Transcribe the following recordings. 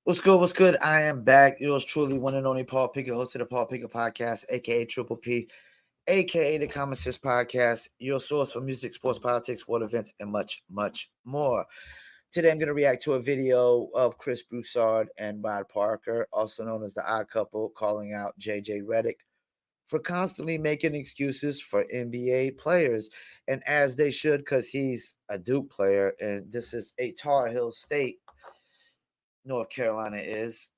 What's good? What's good? I am back. Yours truly, one and only Paul Pickett, host of the Paul Pickett Podcast, aka Triple P, aka the Common Sense Podcast, your source for music, sports, politics, world events, and much, much more. Today, I'm going to react to a video of Chris Broussard and Rod Parker, also known as the Odd Couple, calling out J.J Reddick for constantly making excuses for NBA players, and as they should, because he's a Duke player, and this is a Tar Heel State. North Carolina is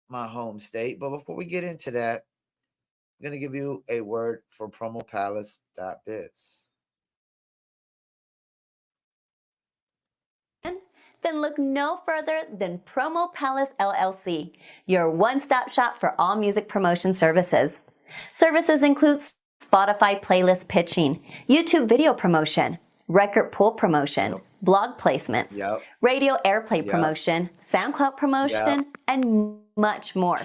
my home state. But before we get into that, I'm going to give you a word from promopalace.biz. Then look no further than Promo Palace LLC, your one-stop shop for all music promotion services. Services include Spotify playlist pitching, YouTube video promotion, record pool promotion, blog placements, radio airplay promotion, SoundCloud promotion, and much more.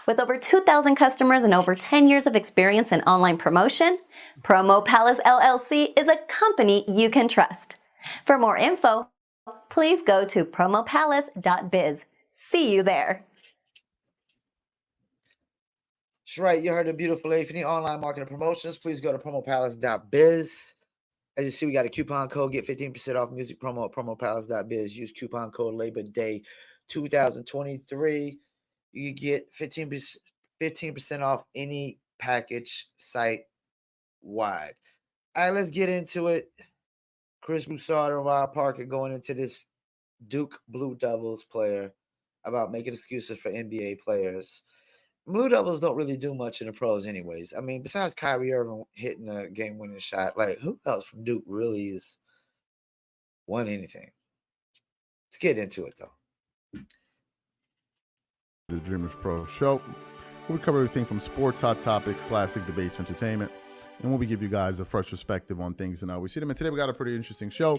With over 2,000 customers and over 10 years of experience in online promotion, Promo Palace LLC is a company you can trust. For more info, please go to promopalace.biz. See you there. That's right. You heard the beautiful lady. If you need online marketing promotions, please go to promopalace.biz. As you see, we got a coupon code. Get 15% off music promo at promopalace.biz. Use coupon code Labor Day 2023. You get 15% off any package site wide. All right, let's get into it. Chris Broussard and Rod Parker going into this Duke Blue Devils player about making excuses for NBA players. Blue Devils don't really do much in the pros anyways. I mean, besides Kyrie Irving hitting a game-winning shot, like, who else from Duke really has won anything? Let's get into it, though. The Dreamers Pro Show, where we cover everything from sports, hot topics, classic debates, entertainment, and when we give you guys a fresh perspective on things and how we see them. And today we got a pretty interesting show.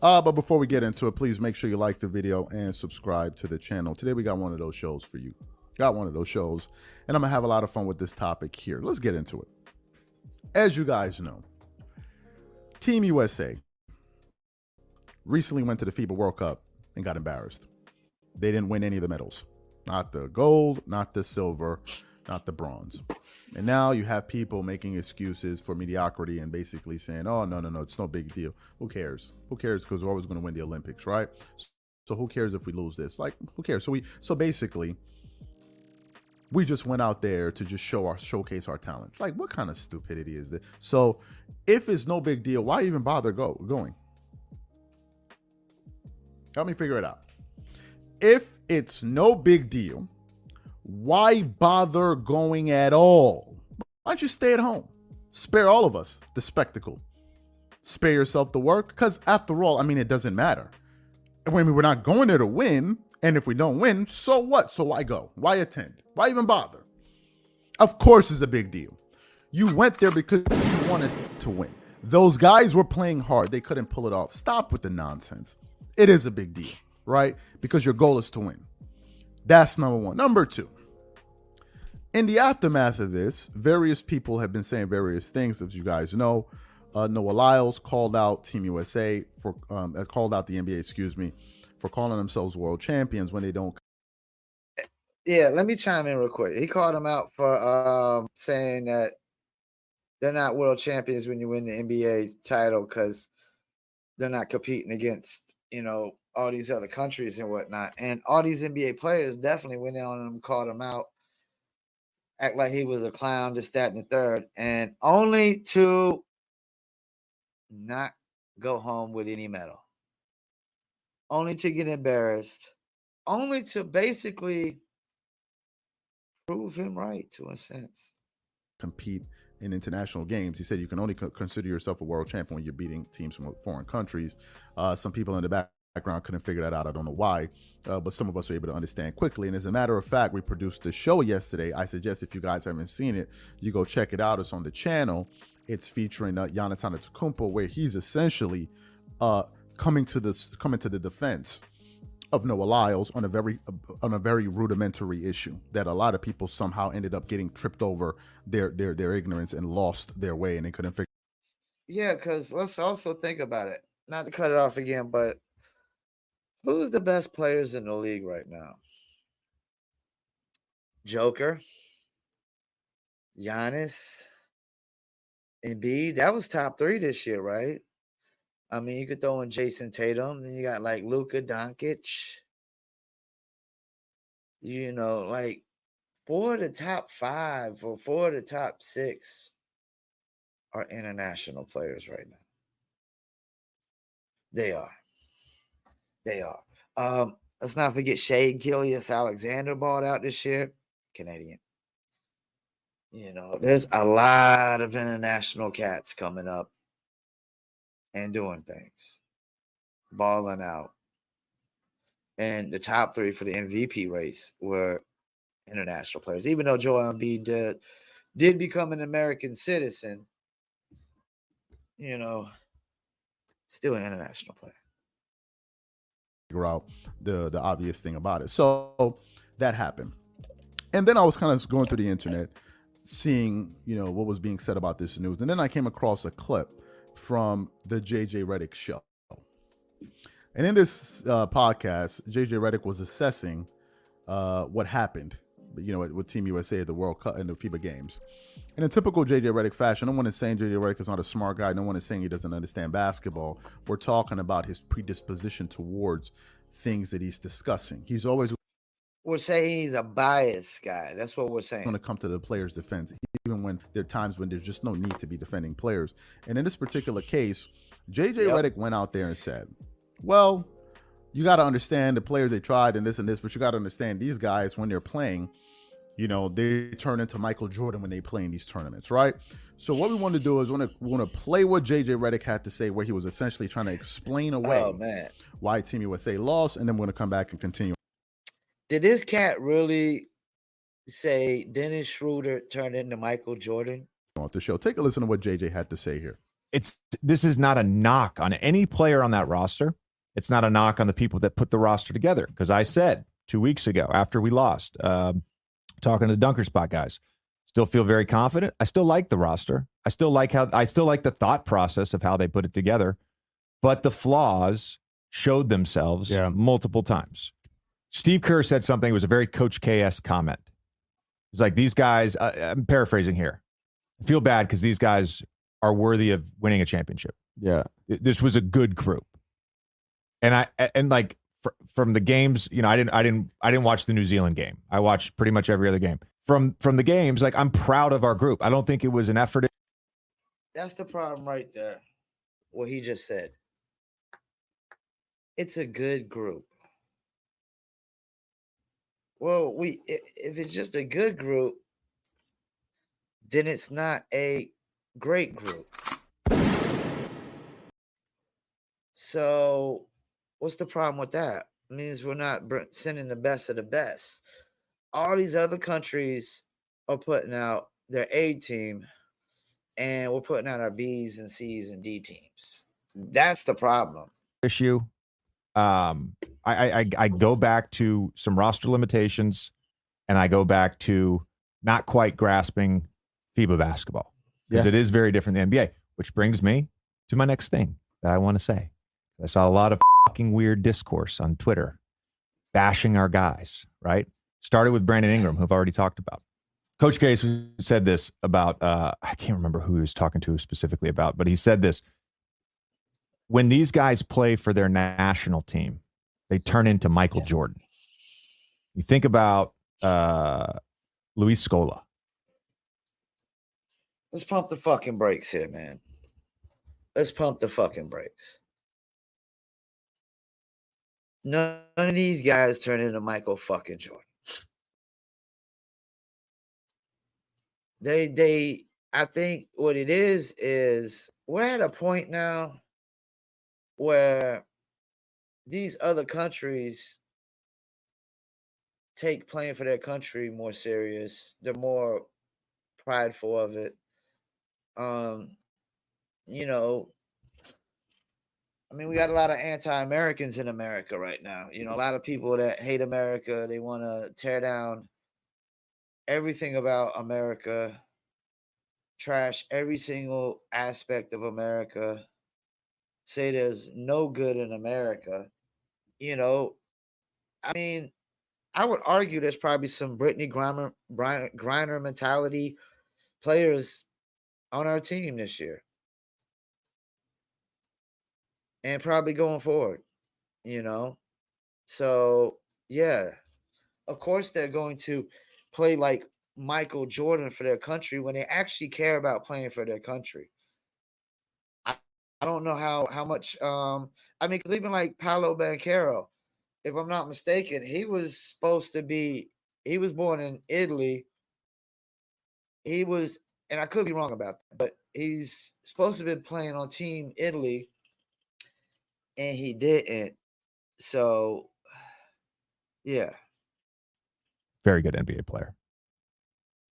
But before we get into it, please make sure you like the video and subscribe to the channel. Today we got one of those shows for you. Got one of those shows, and I'm gonna have a lot of fun with this topic here. Let's get into it. As you guys know, Team USA recently went to the FIBA World Cup and got embarrassed. They didn't win any of the medals. Not the gold, not the silver, not the bronze. And now you have people making excuses for mediocrity and basically saying, oh, no, it's no big deal. Who cares? Who cares? Because we're always going to win the Olympics, right? So who cares if we lose this? Like, who cares? So basically, we just went out there to just showcase our talents. Like, what kind of stupidity is this? So if it's no big deal, why even bother going? Help me figure it out. If it's no big deal, why bother going at all? Why don't you stay at home? Spare all of us the spectacle. Spare yourself the work, because after all, I mean, it doesn't matter. I mean, we're not going there to win, and if we don't win, so what? So why go? Why attend? Why even bother? Of course it's a big deal. You went there because you wanted to win. Those guys were playing hard. They couldn't pull it off. Stop with the nonsense. It is a big deal, right? Because your goal is to win. That's number one. Number two, in the aftermath of this, various people have been saying various things, as you guys know. Noah Lyles called out Team USA for called out the NBA, for calling themselves world champions when they don't. Yeah, let me chime in real quick. He called them out for saying that they're not world champions when you win the NBA title because they're not competing against, all these other countries and whatnot. And all these NBA players definitely went in on him, called him out, act like he was a clown, this, that, and the third, and only to not go home with any medal. Only to get embarrassed. Only to basically prove him right, to a sense. Compete in international games. He said you can only consider yourself a world champion when you're beating teams from foreign countries. Some people in the background couldn't figure that out. I don't know why, but some of us are able to understand quickly. And as a matter of fact, we produced the show yesterday. I suggest if you guys haven't seen it, you go check it out. It's on the channel. It's featuring Giannis Antetokounmpo, where he's essentially coming to the defense of Noah Lyles on a very rudimentary issue that a lot of people somehow ended up getting tripped over their ignorance and lost their way, and they couldn't figure. Yeah, because let's also think about it. Not to cut it off again, but who's the best players in the league right now? Joker, Giannis, Embiid. That was top 3 this year, right? I mean, you could throw in Jason Tatum. Then you got like Luka Doncic. You know, like 4 of the top 5 or 4 of the top 6 are international players right now. They are. They are. Let's not forget Shea Gilgeous-Alexander balled out this year. Canadian. You know, there's a lot of international cats coming up and doing things, balling out. And the top 3 for the MVP race were international players. Even though Joel Embiid did become an American citizen, you know, still an international player. Figure out the obvious thing about it. So that happened. And then I was kind of going through the internet, seeing, what was being said about this news. And then I came across a clip from the J.J. Reddick show. And in this podcast, J.J. Reddick was assessing what happened, with Team USA at the World Cup and the FIBA games. In a typical J.J. Reddick fashion, no one is saying J.J. Reddick is not a smart guy. No one is saying he doesn't understand basketball. We're talking about his predisposition towards things that he's discussing. He's always... We're saying he's a biased guy. That's what we're saying. Going to come to the player's defense, even when there are times when there's just no need to be defending players. And in this particular case, J.J. Reddick went out there and said, well, you got to understand the players, they tried and this, but you got to understand these guys, when they're playing, they turn into Michael Jordan when they play in these tournaments, right? So what we want to do is we want to play what J.J. Reddick had to say, where he was essentially trying to explain away why Team USA lost, and then we're going to come back and continue. Did this cat really say Dennis Schroeder turned into Michael Jordan? On the show, take a listen to what J.J. had to say here. This is not a knock on any player on that roster. It's not a knock on the people that put the roster together. Because I said 2 weeks ago after we lost, talking to the Dunker Spot guys, still feel very confident. I still like the roster. I still like the thought process of how they put it together. But the flaws showed themselves multiple times. Steve Kerr said something. It was a very Coach K-esque comment. He's like, these guys, I'm paraphrasing here, I feel bad because these guys are worthy of winning a championship. Yeah. This was a good group. And from the games, I didn't watch the New Zealand game. I watched pretty much every other game. From the games, I'm proud of our group. I don't think it was an effort. That's the problem right there. What he just said. It's a good group. Well, if it's just a good group, then it's not a great group. So what's the problem with that? It means we're not sending the best of the best. All these other countries are putting out their A team, and we're putting out our B's and C's and D teams. That's the problem. Issue. I go back to some roster limitations, and I go back to not quite grasping FIBA basketball, because it is very different than the NBA, which brings me to my next thing that I want to say. I saw a lot of fucking weird discourse on Twitter bashing our guys, right? Started with Brandon Ingram, who I've already talked about. Coach Case said this about, I can't remember who he was talking to specifically about, but he said this. When these guys play for their national team, they turn into Michael Jordan. You think about Luis Scola. Let's pump the fucking brakes here, man. Let's pump the fucking brakes. None of these guys turn into Michael fucking Jordan. I think what it is we're at a point now where these other countries take playing for their country more serious. They're more prideful of it. We got a lot of anti-Americans in America right now. A lot of people that hate America. They want to tear down everything about America, trash every single aspect of America, say there's no good in America. I would argue there's probably some Brittany Griner mentality players on our team this year. And probably going forward, you know? So, yeah, of course they're going to play like Michael Jordan for their country when they actually care about playing for their country. I, I don't know how much I mean, 'cause even like Paolo Banchero, if I'm not mistaken, he was born in Italy. He was, and I could be wrong about that, but he's supposed to have been playing on Team Italy, and he didn't. So, yeah. Very good NBA player.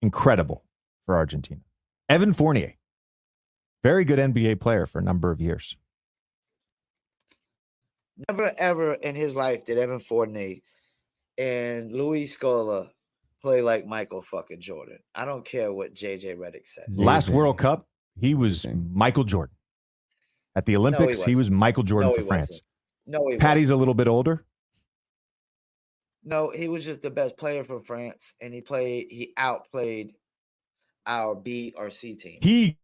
Incredible for Argentina. Evan Fournier. Very good NBA player for a number of years. Never ever in his life did Evan Fournier and Luis Scola play like Michael fucking Jordan. I don't care what J.J. Reddick says. Last World Cup, he was Michael Jordan. At the Olympics, he was Michael Jordan for France. No, he Patty's wasn't. a little bit older. No, he was just the best player for France, and he outplayed our B or C team. He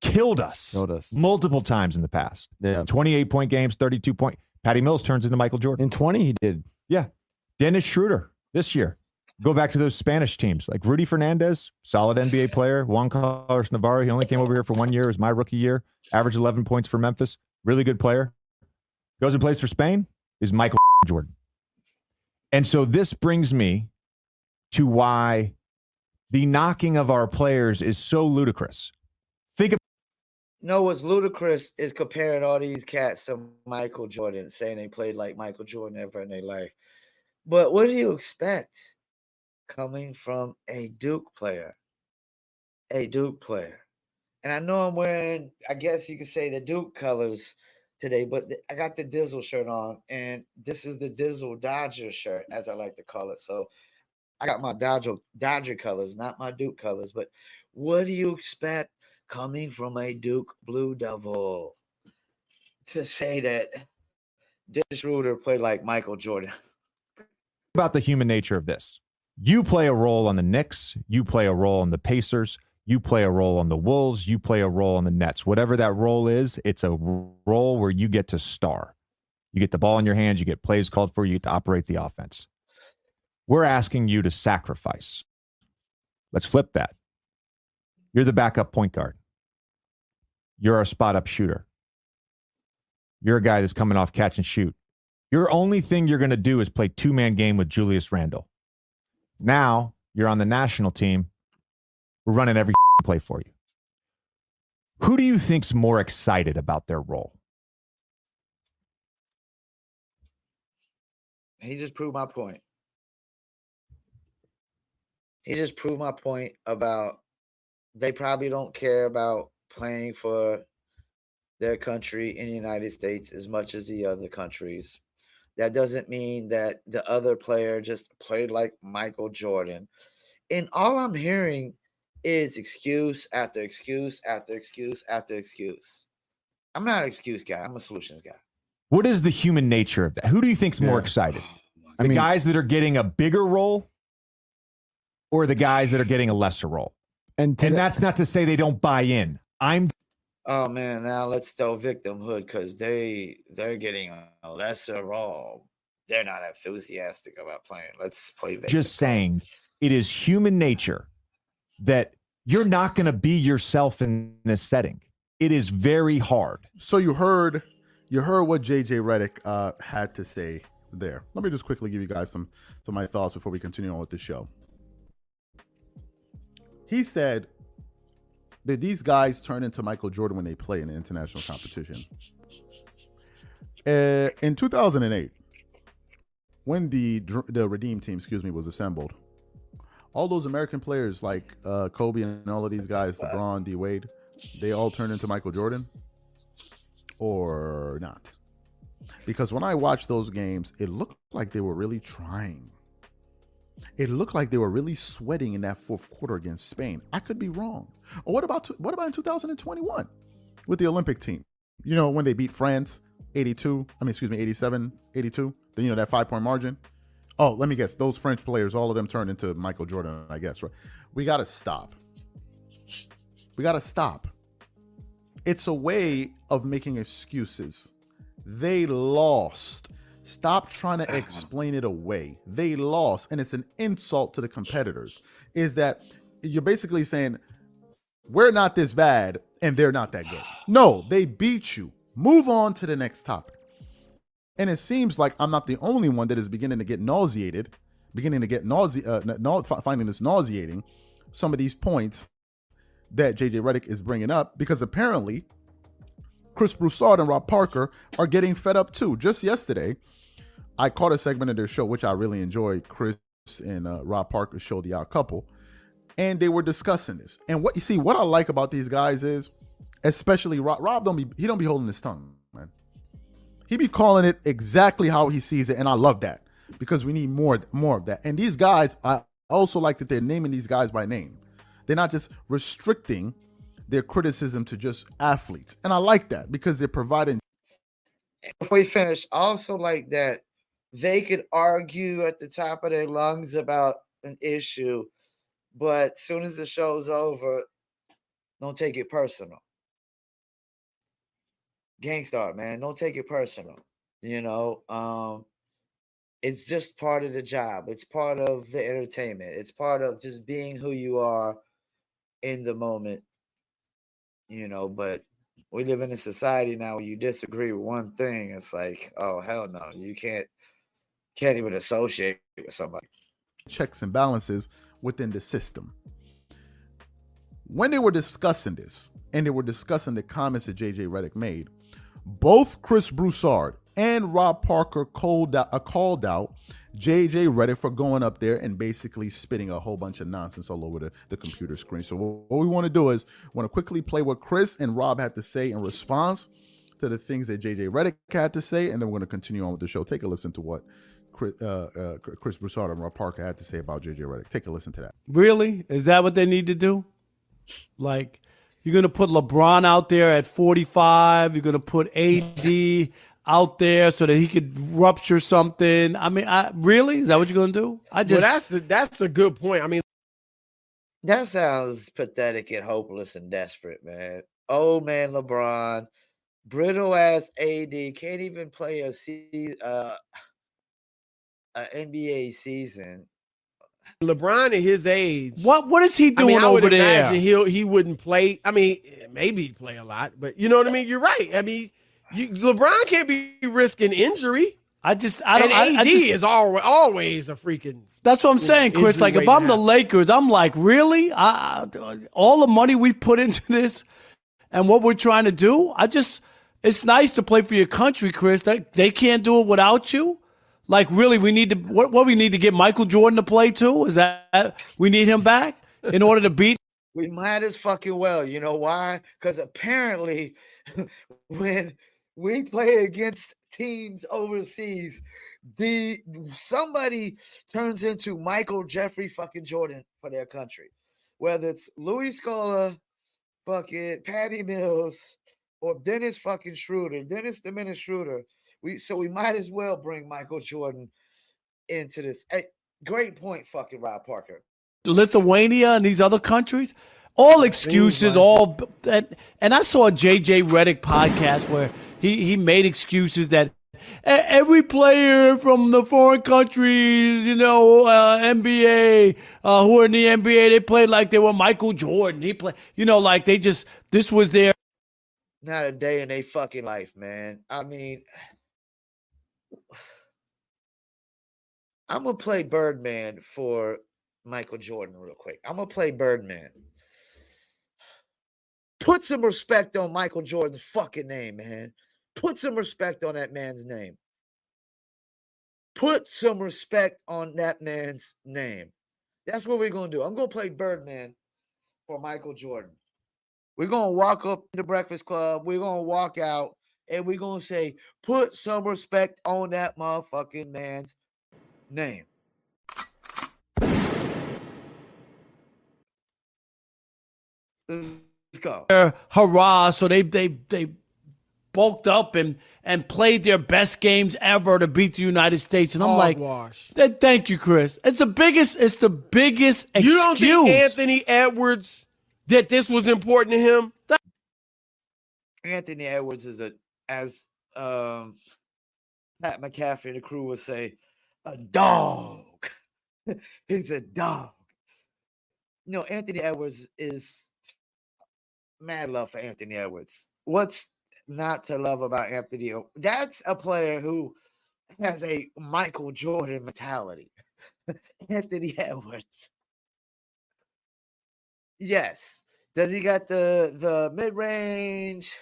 killed us multiple times in the past. Yeah. 28-point games, 32-point. Patty Mills turns into Michael Jordan. In 20, he did. Yeah. Dennis Schroeder this year. Go back to those Spanish teams. Like Rudy Fernandez, solid NBA player. Juan Carlos Navarro, he only came over here for 1 year. It was my rookie year. Averaged 11 points for Memphis. Really good player. Goes and plays for Spain. Is Michael Jordan. And so this brings me to why the knocking of our players is so ludicrous. Think of No, what's ludicrous is comparing all these cats to Michael Jordan, saying they played like Michael Jordan ever in their life. But what do you expect coming from a Duke player? A Duke player. And I know I'm wearing, I guess you could say, the Duke colors today, but I got the Dizzle shirt on, and this is the Dizzle Dodger shirt, as I like to call it. So I got my Dodger colors, not my Duke colors. But what do you expect coming from a Duke Blue Devil to say that Dennis Schroeder played like Michael Jordan? about the human nature of this. You play a role on the Knicks. You play a role on the Pacers. You play a role on the Wolves. You play a role on the Nets. Whatever that role is, it's a role where you get to star. You get the ball in your hands. You get plays called for. You get to operate the offense. We're asking you to sacrifice. Let's flip that. You're the backup point guard. You're a spot-up shooter. You're a guy that's coming off catch and shoot. Your only thing you're going to do is play two-man game with Julius Randle. Now you're on the national team. We're running every play for you. Who do you think's more excited about their role? He just proved my point. He just proved my point about they probably don't care about playing for their country in the United States as much as the other countries. That doesn't mean that the other player just played like Michael Jordan. And all I'm hearing is excuse after excuse after excuse after excuse. I'm not an excuse guy. I'm a solutions guy. What is the human nature of that? Who do you think's more excited? The guys that are getting a bigger role or the guys that are getting a lesser role? And that's not to say they don't buy in. Oh man, now let's throw victimhood because they're getting a lesser role. They're not enthusiastic about playing. Let's play victim. Just saying, it is human nature that you're not going to be yourself in this setting. It is very hard. So you heard what J.J. Reddick had to say there. Let me just quickly give you guys some of my thoughts before we continue on with the show. He said that these guys turn into Michael Jordan when they play in an international competition. In 2008, when the Redeem team, was assembled, all those American players like Kobe and all of these guys, LeBron, D. Wade, they all turned into Michael Jordan or not? Because when I watched those games, it looked like they were really trying. It looked like they were really sweating in that fourth quarter against Spain. I could be wrong. Or what about in 2021 with the Olympic team? You know, when they beat France 87, 82, then, that 5-point margin. Oh, let me guess. Those French players, all of them turned into Michael Jordan, I guess, right? We got to stop. We got to stop. It's a way of making excuses. They lost. Stop trying to explain it away. They lost. And it's an insult to the competitors. Is that you're basically saying, we're not this bad and they're not that good. No, they beat you. Move on to the next topic. And it seems like I'm not the only one that is beginning to get nauseated, finding this nauseating, some of these points that J.J. Reddick is bringing up, because apparently Chris Broussard and Rob Parker are getting fed up too. Just yesterday, I caught a segment of their show, which I really enjoyed, Chris and Rob Parker's show, The Odd Couple, and they were discussing this. And what I like about these guys is, especially Rob don't be holding his tongue, man. He be calling it exactly how he sees it, and I love that because we need more of that. And these guys, I also like that they're naming these guys by name. They're not just restricting their criticism to just athletes. And I like that because they're providing. Before we finish, I also like that they could argue at the top of their lungs about an issue, but as soon as the show's over, don't take it personal. Gangstar, man, don't take it personal. It's just part of the job. It's part of the entertainment. It's part of just being who you are in the moment. But we live in a society now where you disagree with one thing, it's like, oh hell no, you can't even associate with somebody. Checks and balances within the system. When they were discussing this, and they were discussing the comments that J.J. Reddick made, both Chris Broussard and Rob Parker called out J.J. Reddick for going up there and basically spitting a whole bunch of nonsense all over the computer screen. So what we want to do is want to quickly play what Chris and Rob had to say in response to the things that J.J. Reddick had to say, and then we're going to continue on with the show. Take a listen to what Chris Broussard and Rob Parker had to say about J.J. Reddick. Take a listen to that. Really? Is that what they need to do? Like, you're going to put LeBron out there at 45. You're going to put AD out there so that he could rupture something. I mean, really? Is that what you're going to do? That's a good point. I mean, that sounds pathetic and hopeless and desperate, man. Old man LeBron, brittle ass AD, can't even play a NBA season. LeBron at his age, what is he doing I would over there? imagine he wouldn't play. I mean, maybe he'd play a lot, but you know what I mean. You're right. I mean, LeBron can't be risking injury. AD is always a freaking. That's what I'm saying, Chris. Like, if I'm the Lakers, I'm like, really? All the money we put into this and what we're trying to do, it's nice to play for your country, Chris. They can't do it without you. Like, really, we need to. What we need to get Michael Jordan to play too? Is that we need him back in order to beat? We might as fucking well. You know why? Because apparently, when we play against teams overseas, somebody turns into Michael Jeffrey fucking Jordan for their country, whether it's Louis Scola, fucking Patty Mills, or Dennis the Menace Schroeder. We might as well bring Michael Jordan into this. Hey, great point, fucking Rob Parker. Lithuania and these other countries, all excuses, and I saw a J.J. Reddick podcast where he made excuses that every player from the foreign countries, NBA, who are in the NBA, they played like they were Michael Jordan. He played, like this was their. Not a day in their fucking life, man. I mean, I'm going to play Birdman for Michael Jordan real quick. I'm going to play Birdman. Put some respect on Michael Jordan's fucking name, man. Put some respect on that man's name. Put some respect on that man's name. That's what we're going to do. I'm going to play Birdman for Michael Jordan. We're going to walk up to the Breakfast Club. We're going to walk out. And we're going to say, put some respect on that motherfucking man's name. Let's go. Harass, so they bulked up and played their best games ever to beat the United States. And I'm like, thank you, Chris. It's the biggest excuse. You don't think Anthony Edwards, that this was important to him? Anthony Edwards is as Pat McAfee and the crew would say, a dog. He's a dog. Anthony Edwards is mad love for Anthony Edwards. What's not to love about Anthony? That's a player who has a Michael Jordan mentality. Anthony Edwards. Yes. Does he got the mid-range?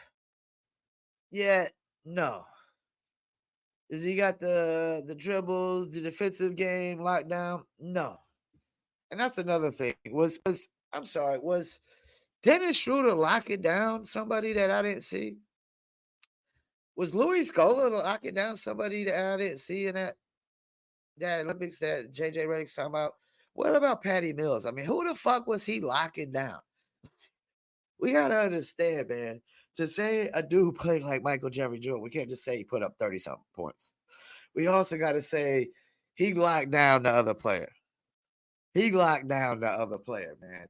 Yeah, no. Does he got the dribbles, the defensive game locked down? No. And that's another thing. Was Dennis Schroeder locking down somebody that I didn't see? Was Louis Scola locking down somebody that I didn't see in that Olympics that J.J. Reddick's talking about? What about Patty Mills? I mean, who the fuck was he locking down? We got to understand, man. To say a dude played like Michael Jeffrey Jr., we can't just say he put up 30-something points. We also got to say he locked down the other player. Man.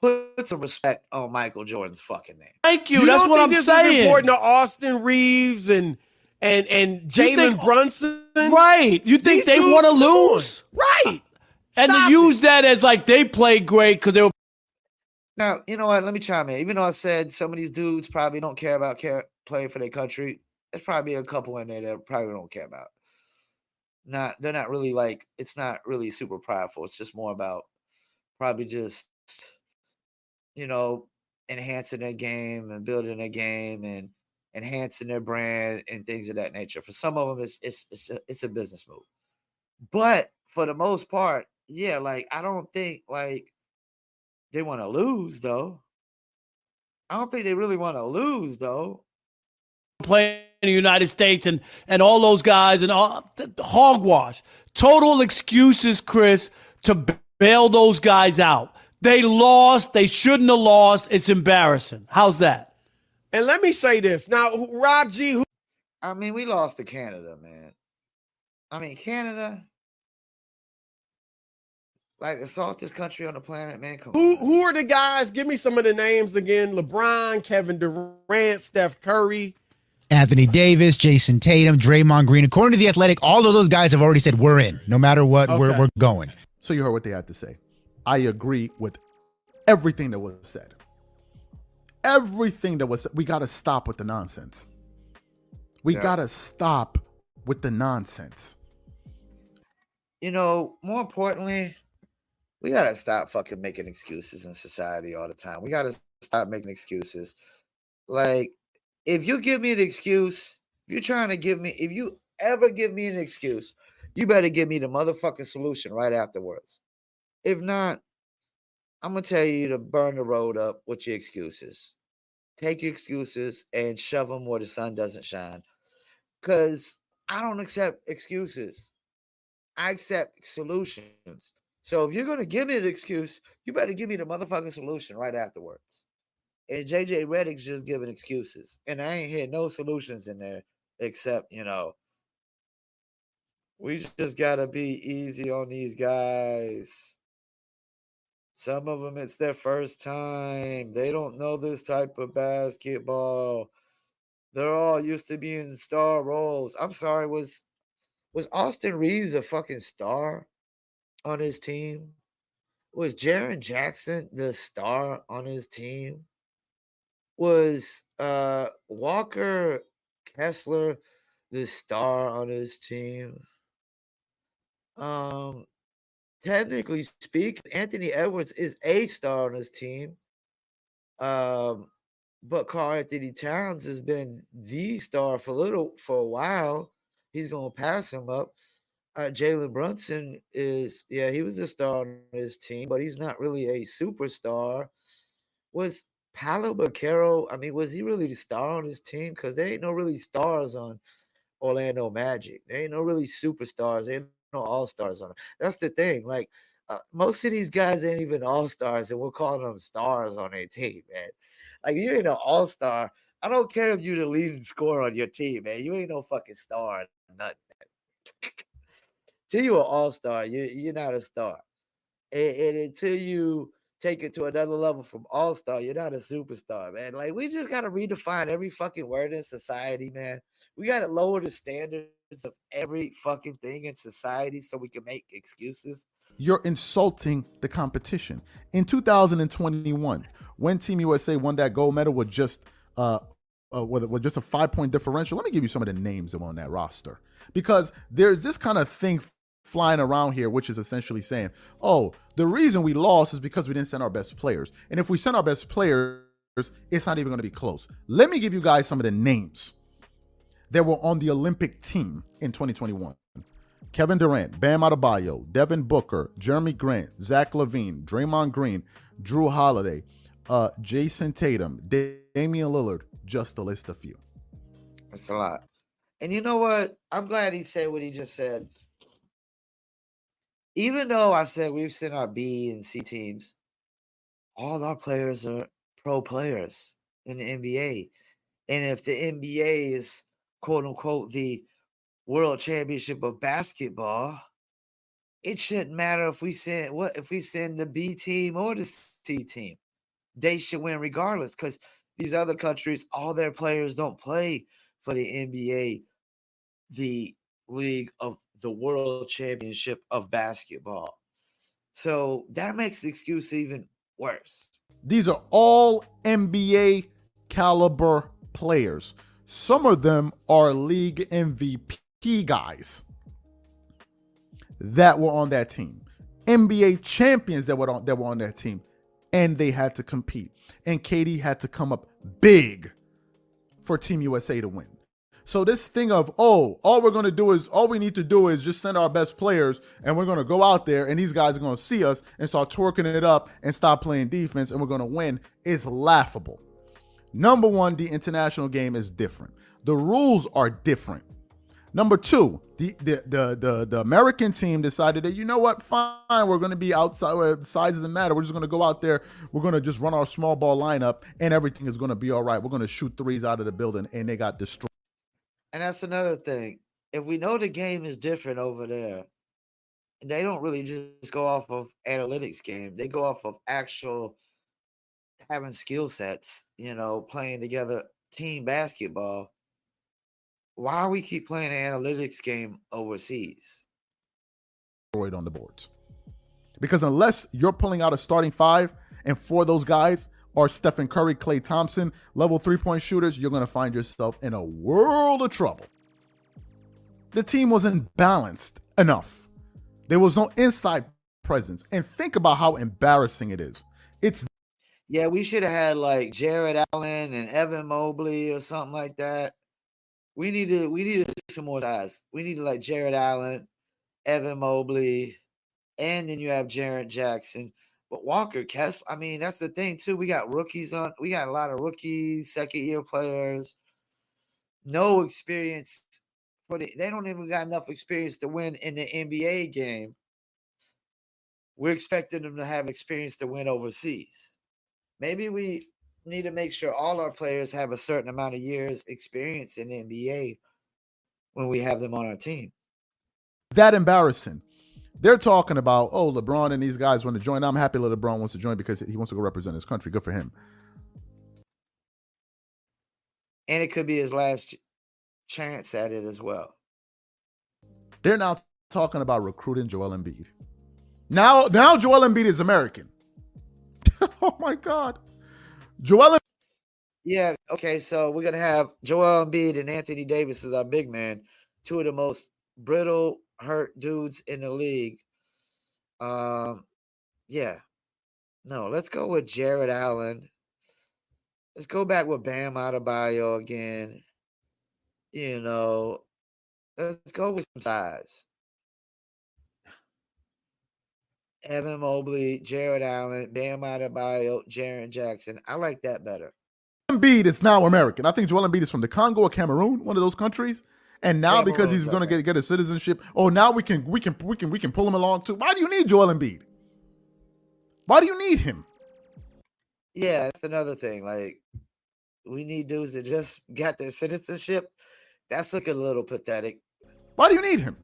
Put some respect on Michael Jordan's fucking name. Thank you. That's what I'm saying. Is important to Austin Reeves and Jalen Brunson? Right. You think they want to lose? Right. And to use that as like they played great because they were. Now, you know what? Let me chime in. Even though I said some of these dudes probably don't care about playing for their country, there's probably a couple in there that probably don't care about. They're not really like, it's not really super prideful. It's just more about probably just, enhancing their game and building their game and enhancing their brand and things of that nature. For some of them, it's a business move. But for the most part, yeah, like I don't think like they want to lose though. I don't think they really want to lose though. Playing in the United States and all those guys and all hogwash. Total excuses, Chris, to bail those guys out. They lost. They shouldn't have lost. It's embarrassing. How's that? And let me say this. Now, Rob G. I mean, we lost to Canada, man. I mean, Canada, like the softest country on the planet, man. Who are the guys? Give me some of the names again. LeBron, Kevin Durant, Steph Curry. Anthony Davis, Jason Tatum, Draymond Green. According to The Athletic, all of those guys have already said we're in. No matter what, we're going. So you heard what they had to say. I agree with everything that was said. Everything that was said. We got to stop with the nonsense. We got to stop with the nonsense. More importantly, we got to stop fucking making excuses in society all the time. We got to stop making excuses. Like, if you give me an excuse, if you ever give me an excuse, you better give me the motherfucking solution right afterwards. If not, I'm going to tell you to burn the road up with your excuses. Take your excuses and shove them where the sun doesn't shine. Because I don't accept excuses. I accept solutions. So if you're going to give me an excuse, you better give me the motherfucking solution right afterwards. And J.J. Reddick's just giving excuses. And I ain't hear no solutions in there except, we just got to be easy on these guys. Some of them, it's their first time. They don't know this type of basketball. They're all used to being star roles. I'm sorry, was Austin Reeves a fucking star on his team? Was Jaren Jackson the star on his team? Was Walker Kessler the star on his team? Technically speaking, Anthony Edwards is a star on his team. But Karl Anthony Towns has been the star for a while. He's gonna pass him up. Jalen Brunson he was a star on his team, but he's not really a superstar. Was Paolo Banchero, was he really the star on his team? Because there ain't no really stars on Orlando Magic. There ain't no really superstars. There ain't no all-stars on it. That's the thing. Like, most of these guys ain't even all-stars, and we're calling them stars on their team, man. Like, you ain't no all-star. I don't care if you're the leading scorer on your team, man. You ain't no fucking star or nothing. Till you're an all-star, you're not a star. And until you take it to another level from all-star, you're not a superstar, man. Like, we just got to redefine every fucking word in society, man. We got to lower the standards of every fucking thing in society so we can make excuses. You're insulting the competition. In 2021, when Team USA won that gold medal with just with just a 5-point differential, let me give you some of the names that were on that roster, because there's this kind of thing flying around here, which is essentially saying, oh, the reason we lost is because we didn't send our best players. And if we send our best players, it's not even going to be close. Let me give you guys some of the names that were on the Olympic team in 2021. Kevin Durant, Bam Adebayo, Devin Booker, Jeremy Grant, Zach LaVine, Draymond Green, Drew Holiday, Jason Tatum, Damian Lillard, just to list a few. That's a lot. And you know what? I'm glad he said what he just said. Even though I said we've sent our B and C teams, all our players are pro players in the NBA. And if the NBA is, quote unquote, the world championship of basketball, it shouldn't matter if we send the B team or the C team. They should win regardless, because these other countries, all their players don't play for the NBA, the league of the world championship of basketball. So that makes the excuse even worse. These are all NBA caliber players. Some of them are league MVP guys that were on that team, NBA champions that were on that team, and they had to compete. And KD had to come up big for Team USA to win. So this thing of, all we need to do is just send our best players, and we're going to go out there, and these guys are going to see us and start twerking it up and stop playing defense, and we're going to win, is laughable. Number one, the international game is different. The rules are different. Number two, the American team decided that, you know what, fine, we're going to be outside where size doesn't matter. We're just going to go out there. We're going to just run our small ball lineup, and everything is going to be all right. We're going to shoot threes out of the building, and they got destroyed. And that's another thing. If we know the game is different over there, they don't really just go off of analytics game. They go off of actual having skill sets, playing together, team basketball. Why we keep playing the analytics game overseas? On the boards. Because unless you're pulling out a starting five, and for those guys are Stephen Curry, Klay Thompson, level 3-point shooters, you're going to find yourself in a world of trouble. The team wasn't balanced enough. There was no inside presence. And think about how embarrassing it is. Yeah, we should have had like Jared Allen and Evan Mobley or something like that. We needed some more size. We needed like Jared Allen, Evan Mobley, and then you have Jaren Jackson. But Walker Kessler, I mean, that's the thing too. We got rookies on. We got a lot of rookies, second-year players. No experience they don't even got enough experience to win in the NBA game. We're expecting them to have experience to win overseas. Maybe we need to make sure all our players have a certain amount of years experience in the NBA when we have them on our team. That embarrassing. They're talking about, LeBron and these guys want to join. I'm happy that LeBron wants to join because he wants to go represent his country. Good for him. And it could be his last chance at it as well. They're now talking about recruiting Joel Embiid. Now Joel Embiid is American. Oh my God. Yeah, okay, so we're going to have Joel Embiid and Anthony Davis as our big man, two of the most brittle, hurt dudes in the league. Yeah. No, let's go with Jared Allen. Let's go back with Bam Adebayo again. Let's go with some size. Evan Mobley, Jared Allen, Bam Adebayo, Jaren Jackson. I like that better. Embiid is now American. I think Joel Embiid is from the Congo or Cameroon, one of those countries. And now Cameroon, because he's going to get a citizenship, now we can pull him along too. Why do you need Joel Embiid? Why do you need him? Yeah, that's another thing. Like, we need dudes that just got their citizenship. That's looking a little pathetic. Why do you need him?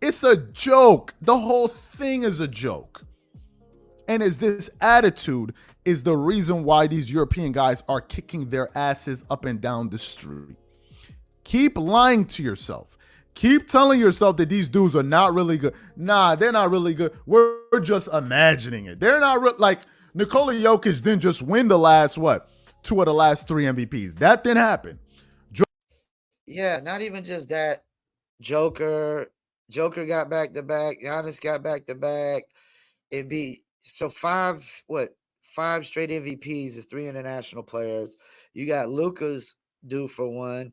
It's a joke. The whole thing is a joke. And is this attitude is the reason why these European guys are kicking their asses up and down the street. Keep lying to yourself. Keep telling yourself that these dudes are not really good. Nah, they're not really good. We're just imagining it. They're not like Nikola Jokic didn't just win the last, 2 of the last 3 MVPs. That didn't happen. Yeah, not even just that. Joker got back-to-back. Giannis got back-to-back. It'd be so 5 straight MVPs is 3 international players. You got Luka's due for 1.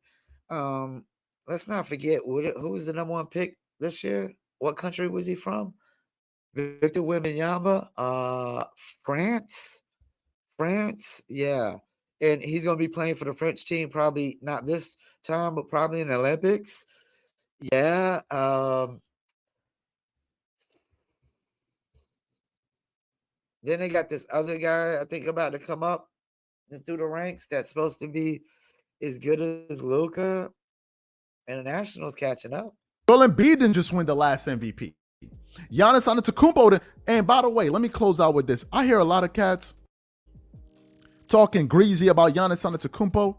Let's not forget who was the number 1 pick this year. What country was he from? Victor Wembanyama, France. Yeah, and he's gonna be playing for the French team. Probably not this time, but probably in the Olympics. Yeah. Then they got this other guy, I think, about to come up through the ranks that's supposed to be as good as Luka, and the Nationals catching up. Joel Embiid didn't just win the last MVP. Giannis Antetokounmpo. And by the way, let me close out with this. I hear a lot of cats talking greasy about Giannis Antetokounmpo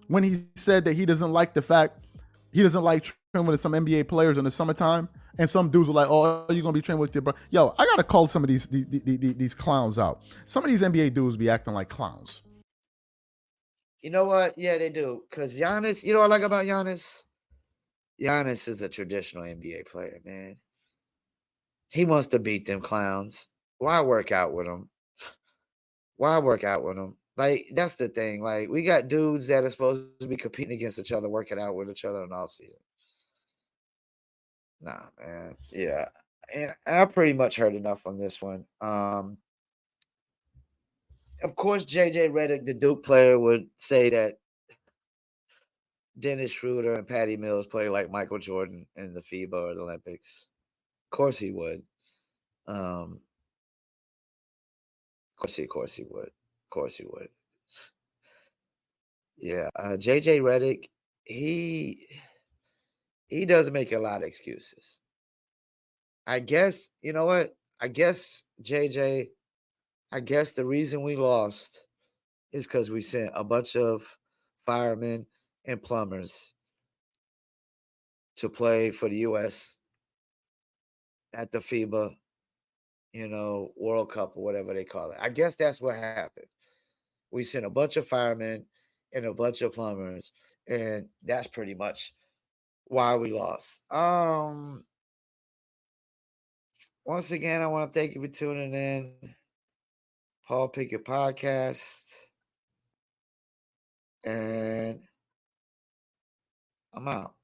when he said that he doesn't like the fact he doesn't like training with some NBA players in the summertime. And some dudes were like, "Oh, you're gonna be training with your bro." Yo, I gotta call some of these clowns out. Some of these NBA dudes be acting like clowns. You know what? Yeah, they do. Because Giannis, you know what I like about Giannis? Giannis is a traditional NBA player, man. He wants to beat them clowns. Why work out with them? Like, that's the thing. Like, we got dudes that are supposed to be competing against each other, working out with each other in the offseason. Nah, man. Yeah. And I pretty much heard enough on this one. Of course, J.J. Reddick, the Duke player, would say that Dennis Schroeder and Patty Mills play like Michael Jordan in the FIBA or the Olympics. Of course he would. Of course he would. Yeah. J.J. Reddick, he does make a lot of excuses. I guess, you know what? JJ, the reason we lost is because we sent a bunch of firemen and plumbers to play for the U.S. at the FIBA, World Cup or whatever they call it. I guess that's what happened. We sent a bunch of firemen and a bunch of plumbers, and that's pretty much why we lost. Once again, I want to thank you for tuning in. Paul Pickett Podcast. And I'm out.